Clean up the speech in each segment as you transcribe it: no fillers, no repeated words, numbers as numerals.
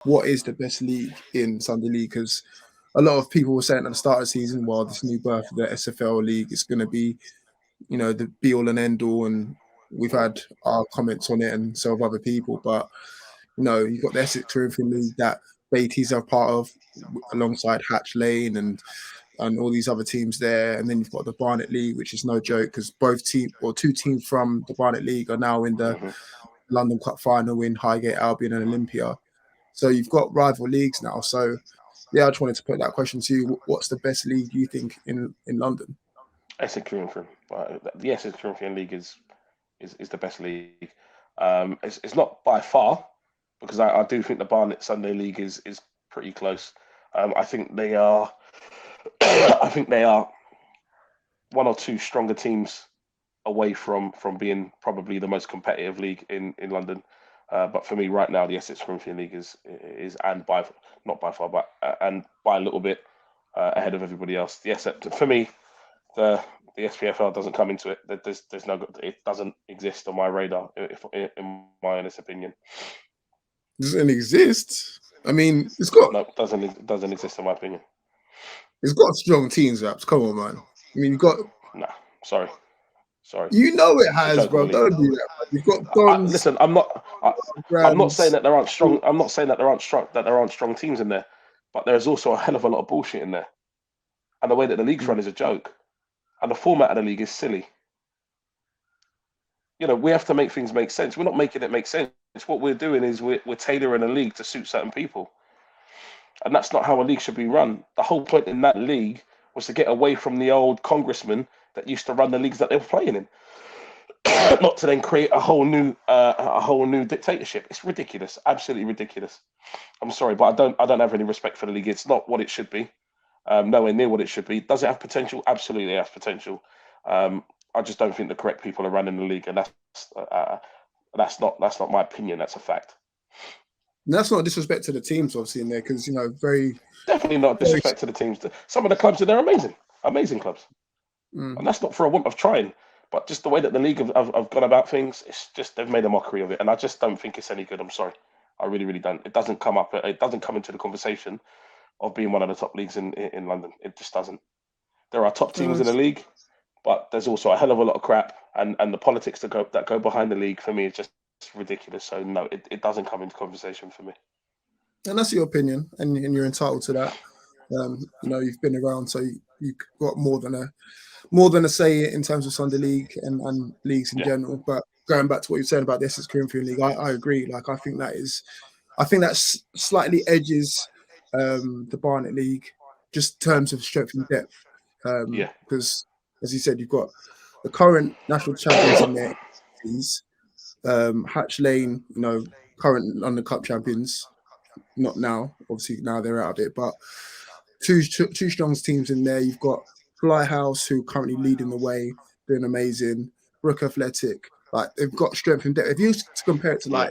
what is the best league in Sunday League? Because a lot of people were saying at the start of the season, well, this new birth of the SFL league is going to be, the be all and end all, and we've Mm. had our comments on it, and so have other people. But you've got the Essex Corinthian League that Baiteze are part of, alongside Hatch Lane and all these other teams there, and then you've got the Barnet League, which is no joke because both team or two teams from the Barnet League are now in the Hmm. London Cup final in Highgate Albion and Olympia. So you've got rival leagues now. So yeah, I just wanted to put that question to you. What's the best league you think in London? Essex Corinthian. The Essex Corinthian League is the best league. It's not by far because I do think the Barnet Sunday League is pretty close. I think they are. I think they are one or two stronger teams away from being probably the most competitive league in London. But for me, right now, the Essex Corinthian League is and by not by far, but and by a little bit ahead of everybody else. The Essex, for me, the the SPFL doesn't come into it. There's no, it doesn't exist on my radar, if in my honest opinion. Doesn't exist. I mean, No, doesn't exist in my opinion. it's got strong teams, Raps. Come on, man. I mean, you've got Nah, sorry, sorry. it It's a has, joke of a bro. league. Don't do that, man. You've got Dons, Listen, I'm not saying Brands. that there aren't strong. I'm not saying that there aren't strong teams in there, but there's also a hell of a lot of bullshit in there. And the way that the league's run is a joke, and the format of the league is silly. We have to make things make sense. We're not making it make sense. What we're doing is we're tailoring a league to suit certain people, and that's not how a league should be run. The whole point in that league was to get away from the old congressmen that used to run the leagues that they were playing in, not to then create a whole new dictatorship. It's ridiculous, absolutely ridiculous. I'm sorry, but I don't have any respect for the league. It's not what it should be. Nowhere near what it should be. Does it have potential? Absolutely, it has potential. I just don't think the correct people are running the league, and that's not my opinion. That's a fact. And that's not disrespect to the teams, obviously, in there, because very, Definitely not very. disrespect to the teams. Some of the clubs in there are amazing, amazing clubs, and Mm. that's not for a want of trying, but just the way that the league have gone about things. It's just they've made a mockery of it, and I just don't think it's any good. I'm sorry, I really, really don't. It doesn't come up. It doesn't come into the conversation of being one of the top leagues in London. It just doesn't. There are top No, teams in the league, but there's also a hell of a lot of crap, and the politics that go behind the league for me is just ridiculous. So no, it doesn't come into conversation for me. and that's your opinion, and you're entitled to that. You've been around, so you got more than a say in terms of Sunday League and leagues in Yeah, general. But going back to what you're saying about the Essex Corinthian League, I agree. Like I think that's slightly edges the Barnet League, just in terms of strength and depth. yeah, Because as you said, you've got the current national champions in there, Hatch Lane, current London Cup champions. Not now, obviously now they're out of it, but two strong teams in there. You've got Flyhouse, who currently leading the way, doing amazing. Brook Athletic, like they've got strength and depth. If you was to compare it to yeah,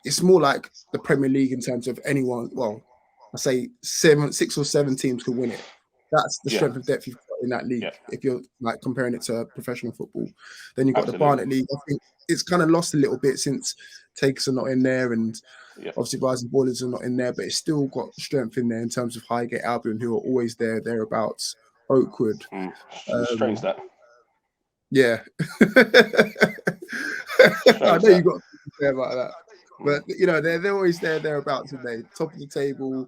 it's more like the Premier League in terms of anyone. Well, I say 6 or 7 teams could win it. That's the yeah, strength of depth you've got in that league. yeah. If you're like comparing it to professional football, then you've got the Absolutely. Barnet League. I think it's kind of lost a little bit since Takers are not in there, and Yeah. obviously Rising Ballers are not in there, but it's still got strength in there in terms of Highgate Albion, who are always there, thereabouts. Oakwood, Mm. Strange um, that. yeah. I Strange know you that. got to say about that, Mm. but they're always there, thereabouts, and they top of the table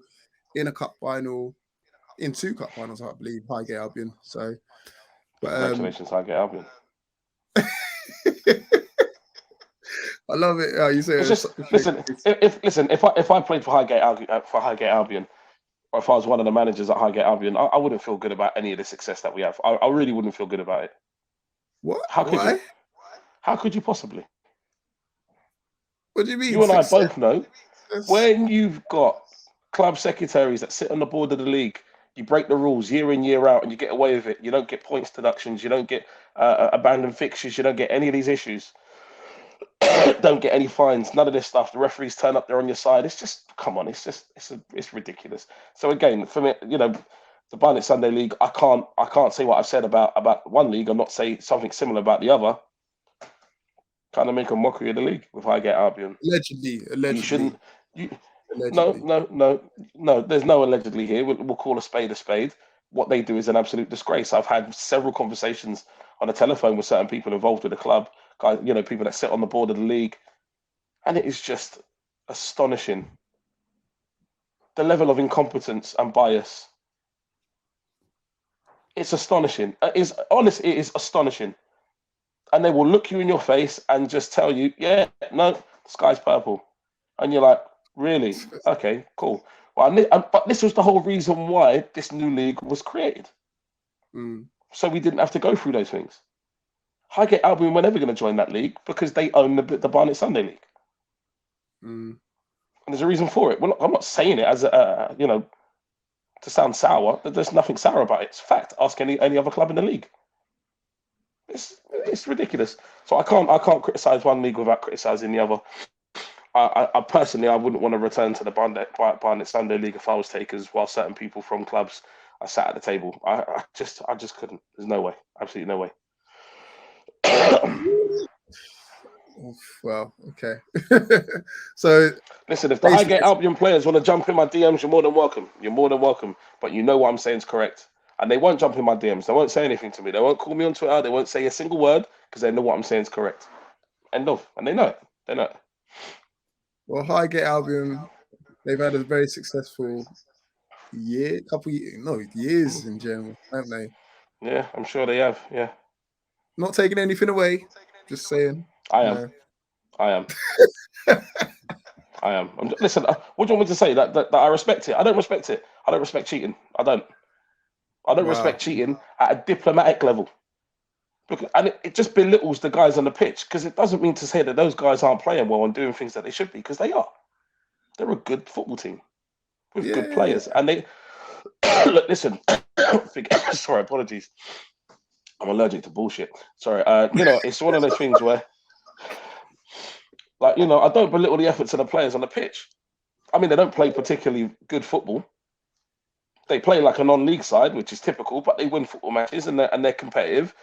in a cup final, in 2 cup finals, I believe, Highgate Albion. So, but Congratulations, Highgate Albion. I love it. You say It's it's just such a shame. listen. If I played for Highgate Albion, or if I was one of the managers at Highgate Albion, I wouldn't feel good about any of the success that we have. I really wouldn't feel good about it. What? How could you? Why? How could you possibly? What do you mean You and I success? both know when you've got club secretaries that sit on the board of the league, you break the rules year in, year out, and you get away with it. You don't get points deductions. You don't get abandoned fixtures. You don't get any of these issues. Don't get any fines. None of this stuff. The referees turn up. They're on your side. It's just come on. It's ridiculous. So again, for me, the Barnet Sunday League, I can't say what I've said about one league and not say something similar about the other. Kind of make a mockery of the league with Highgate Albion. Allegedly, You shouldn't. allegedly. You, no, allegedly. no, no, no. There's no allegedly here. We'll call a spade a spade. What they do is an absolute disgrace. I've had several conversations on the telephone with certain people involved with the club, guys, people that sit on the board of the league, and it is just astonishing the level of incompetence and bias. It's astonishing. It's honest. It is astonishing, and they will look you in your face and just tell you, "Yeah, no, the sky's purple," and you're like, "Really? Okay, cool." Well, but this was the whole reason why this new league was created, Mm, so we didn't have to go through those things. Highgate Albion were never going to join that league because they own the Barnet Sunday League, mm. and there's a reason for it. I'm not saying it as to sound sour. There's nothing sour about it. It's fact. Ask any other club in the league. It's ridiculous. So I can't criticize one league without criticizing the other. I personally I wouldn't want to return to the Barnet Sunday League if I was takers while certain people from clubs are sat at the table. I just couldn't. There's no way. Absolutely no way. Well, okay. So Listen, if the basically, Highgate Albion players want to jump in my DMs, you're more than welcome. You're more than welcome. But you know what I'm saying is correct. And they won't jump in my DMs. They won't say anything to me. They won't call me on Twitter. They won't say a single word because they know what I'm saying is correct. End of. And they know it. They know it. well, Highgate Albion, they've had a very successful years in general, haven't they? Yeah, I'm sure they have. Yeah, Not taking anything away, just saying, I you am. know. I am. I am. Listen, what do you want me to say? That I respect it? I don't respect it. I don't respect cheating. I don't. I don't Wow. respect cheating at a diplomatic level. And it just belittles the guys on the pitch because it doesn't mean to say that those guys aren't playing well and doing things that they should be because they are. They're a good football team with good Yeah. players. And they look, listen, sorry, apologies. I'm allergic to bullshit. Sorry. It's one of those things where, like, I don't belittle the efforts of the players on the pitch. I mean, they don't play particularly good football. They play like a non-league side, which is typical, but they win football matches and they're competitive.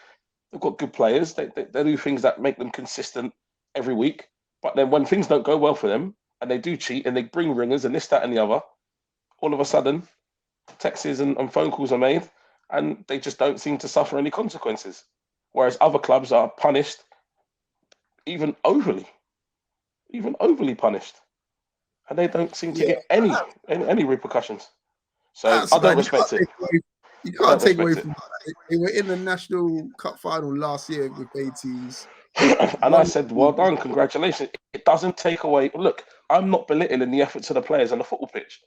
They've got good players. They do things that make them consistent every week. But then when things don't go well for them and they do cheat and they bring ringers and this, that, and the other, all of a sudden, texts and phone calls are made and they just don't seem to suffer any consequences. Whereas other clubs are punished even overly, punished. And they don't seem to Yeah. get any repercussions. So That's I don't bad. respect it. You I can't don't take away respect it. from they were in the National Cup final last year with Baiteze. And I One said, well done, congratulations. It doesn't take away. Look, I'm not belittling the efforts of the players on the football pitch.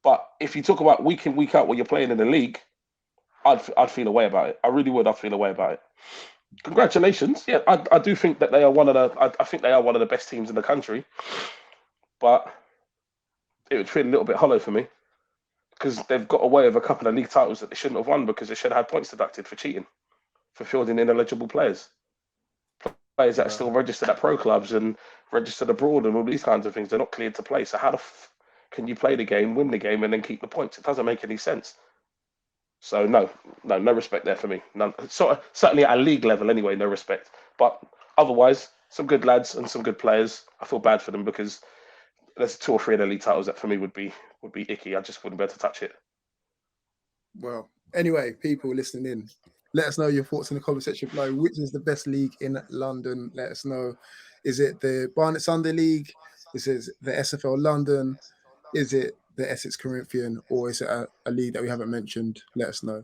But if you talk about week in, week out what you're playing in the league, I'd feel a way about it. I really would. I'd feel a way about it. Congratulations. Yeah, I do think that they are one of the. I think they are one of the best teams in the country. But it would feel a little bit hollow for me because they've got away with a couple of league titles that they shouldn't have won because they should have had points deducted for cheating, for fielding ineligible players that are Wow. still registered at pro clubs and registered abroad and all these kinds of things. They're not cleared to play. So how can you play the game, win the game, and then keep the points? It doesn't make any sense. So no respect there for me. None. Certainly at a league level, anyway, no respect. But otherwise, some good lads and some good players. I feel bad for them because there's two or three of the league titles that for me would be icky. I just wouldn't be able to touch it. Well, anyway, people listening in, let us know your thoughts in the comment section below. Which is the best league in London? Let us know. Is it the Barnet Sunday League? Is it the SFL London? Is it the Essex Corinthian? Or is it a league that we haven't mentioned? Let us know.